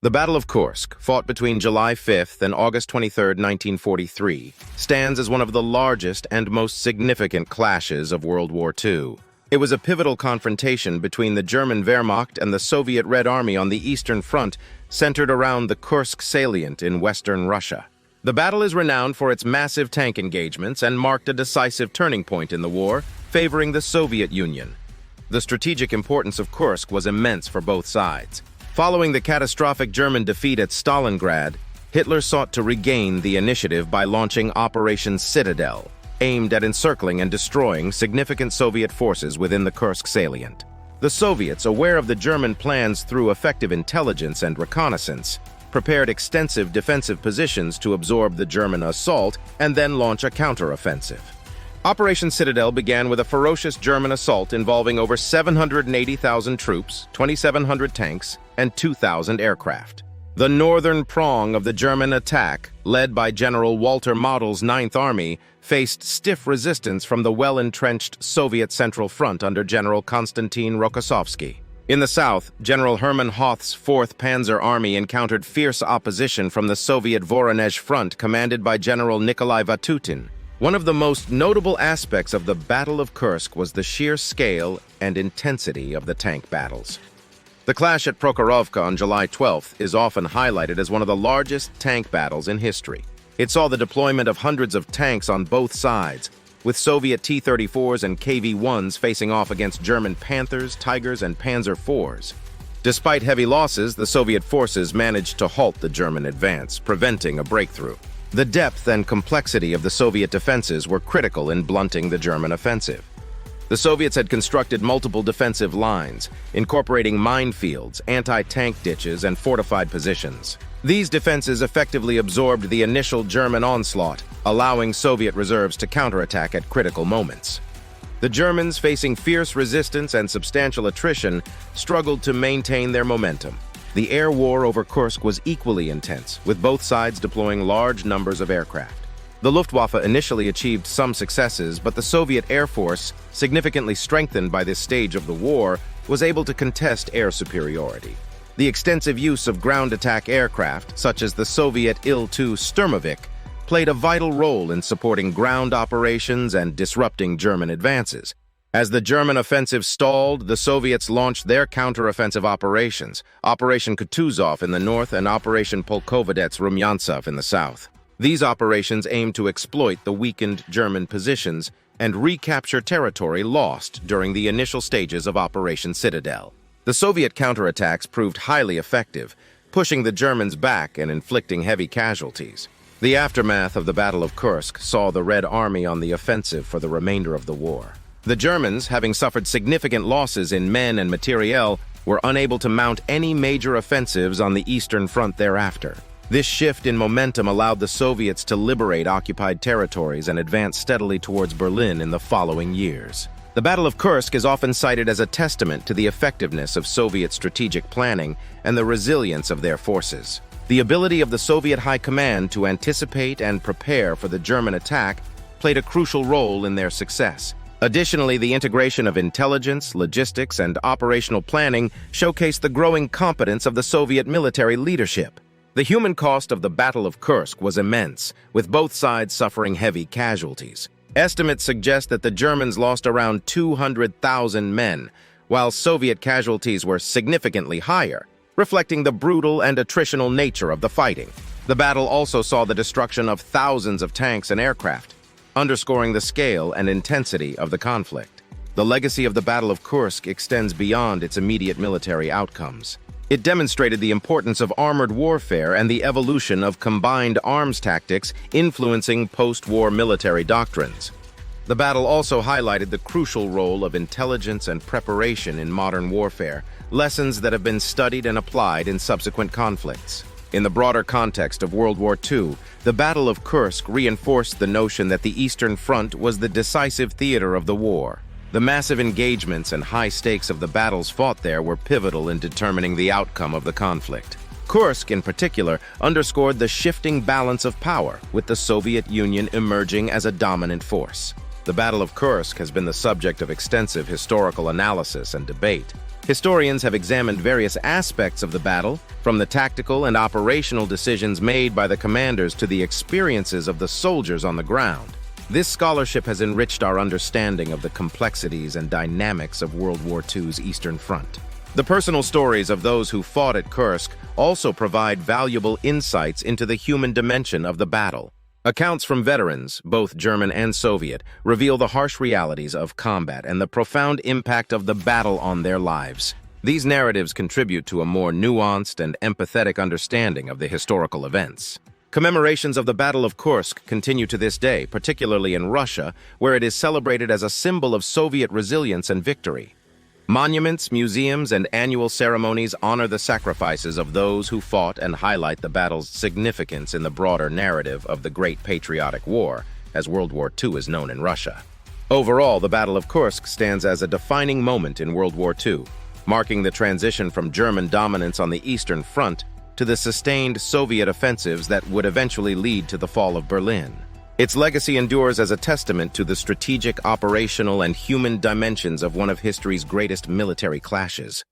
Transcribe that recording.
The Battle of Kursk, fought between July 5th and August 23, 1943, stands as one of the largest and most significant clashes of World War II. It was a pivotal confrontation between the German Wehrmacht and the Soviet Red Army on the Eastern Front, centered around the Kursk salient in western Russia. The battle is renowned for its massive tank engagements and marked a decisive turning point in the war, favoring the Soviet Union. The strategic importance of Kursk was immense for both sides. Following the catastrophic German defeat at Stalingrad, Hitler sought to regain the initiative by launching Operation Citadel, aimed at encircling and destroying significant Soviet forces within the Kursk salient. The Soviets, aware of the German plans through effective intelligence and reconnaissance, prepared extensive defensive positions to absorb the German assault and then launch a counteroffensive. Operation Citadel began with a ferocious German assault involving over 780,000 troops, 2,700 tanks, and 2,000 aircraft. The northern prong of the German attack, led by General Walter Model's Ninth Army, faced stiff resistance from the well-entrenched Soviet Central Front under General Konstantin Rokossovsky. In the south, General Hermann Hoth's 4th Panzer Army encountered fierce opposition from the Soviet Voronezh Front commanded by General Nikolai Vatutin. One of the most notable aspects of the Battle of Kursk was the sheer scale and intensity of the tank battles. The clash at Prokhorovka on July 12th is often highlighted as one of the largest tank battles in history. It saw the deployment of hundreds of tanks on both sides, with Soviet T-34s and KV-1s facing off against German Panthers, Tigers, and Panzer IVs. Despite heavy losses, the Soviet forces managed to halt the German advance, preventing a breakthrough. The depth and complexity of the Soviet defenses were critical in blunting the German offensive. The Soviets had constructed multiple defensive lines, incorporating minefields, anti-tank ditches, and fortified positions. These defenses effectively absorbed the initial German onslaught, allowing Soviet reserves to counterattack at critical moments. The Germans, facing fierce resistance and substantial attrition, struggled to maintain their momentum. The air war over Kursk was equally intense, with both sides deploying large numbers of aircraft. The Luftwaffe initially achieved some successes, but the Soviet Air Force, significantly strengthened by this stage of the war, was able to contest air superiority. The extensive use of ground attack aircraft, such as the Soviet Il-2 Sturmovik, played a vital role in supporting ground operations and disrupting German advances. As the German offensive stalled, the Soviets launched their counteroffensive operations, Operation Kutuzov in the north and Operation Polkovodets-Rumyantsev in the south. These operations aimed to exploit the weakened German positions and recapture territory lost during the initial stages of Operation Citadel. The Soviet counterattacks proved highly effective, pushing the Germans back and inflicting heavy casualties. The aftermath of the Battle of Kursk saw the Red Army on the offensive for the remainder of the war. The Germans, having suffered significant losses in men and materiel, were unable to mount any major offensives on the Eastern Front thereafter. This shift in momentum allowed the Soviets to liberate occupied territories and advance steadily towards Berlin in the following years. The Battle of Kursk is often cited as a testament to the effectiveness of Soviet strategic planning and the resilience of their forces. The ability of the Soviet High Command to anticipate and prepare for the German attack played a crucial role in their success. Additionally, the integration of intelligence, logistics, and operational planning showcased the growing competence of the Soviet military leadership. The human cost of the Battle of Kursk was immense, with both sides suffering heavy casualties. Estimates suggest that the Germans lost around 200,000 men, while Soviet casualties were significantly higher, reflecting the brutal and attritional nature of the fighting. The battle also saw the destruction of thousands of tanks and aircraft, underscoring the scale and intensity of the conflict. The legacy of the Battle of Kursk extends beyond its immediate military outcomes. It demonstrated the importance of armored warfare and the evolution of combined arms tactics influencing post-war military doctrines. The battle also highlighted the crucial role of intelligence and preparation in modern warfare, lessons that have been studied and applied in subsequent conflicts. In the broader context of World War II, the Battle of Kursk reinforced the notion that the Eastern Front was the decisive theater of the war. The massive engagements and high stakes of the battles fought there were pivotal in determining the outcome of the conflict. Kursk, in particular, underscored the shifting balance of power, with the Soviet Union emerging as a dominant force. The Battle of Kursk has been the subject of extensive historical analysis and debate. Historians have examined various aspects of the battle, from the tactical and operational decisions made by the commanders to the experiences of the soldiers on the ground. This scholarship has enriched our understanding of the complexities and dynamics of World War II's Eastern Front. The personal stories of those who fought at Kursk also provide valuable insights into the human dimension of the battle. Accounts from veterans, both German and Soviet, reveal the harsh realities of combat and the profound impact of the battle on their lives. These narratives contribute to a more nuanced and empathetic understanding of the historical events. Commemorations of the Battle of Kursk continue to this day, particularly in Russia, where it is celebrated as a symbol of Soviet resilience and victory. Monuments, museums, and annual ceremonies honor the sacrifices of those who fought and highlight the battle's significance in the broader narrative of the Great Patriotic War, as World War II is known in Russia. Overall, the Battle of Kursk stands as a defining moment in World War II, marking the transition from German dominance on the Eastern Front to the sustained Soviet offensives that would eventually lead to the fall of Berlin. Its legacy endures as a testament to the strategic, operational, and human dimensions of one of history's greatest military clashes.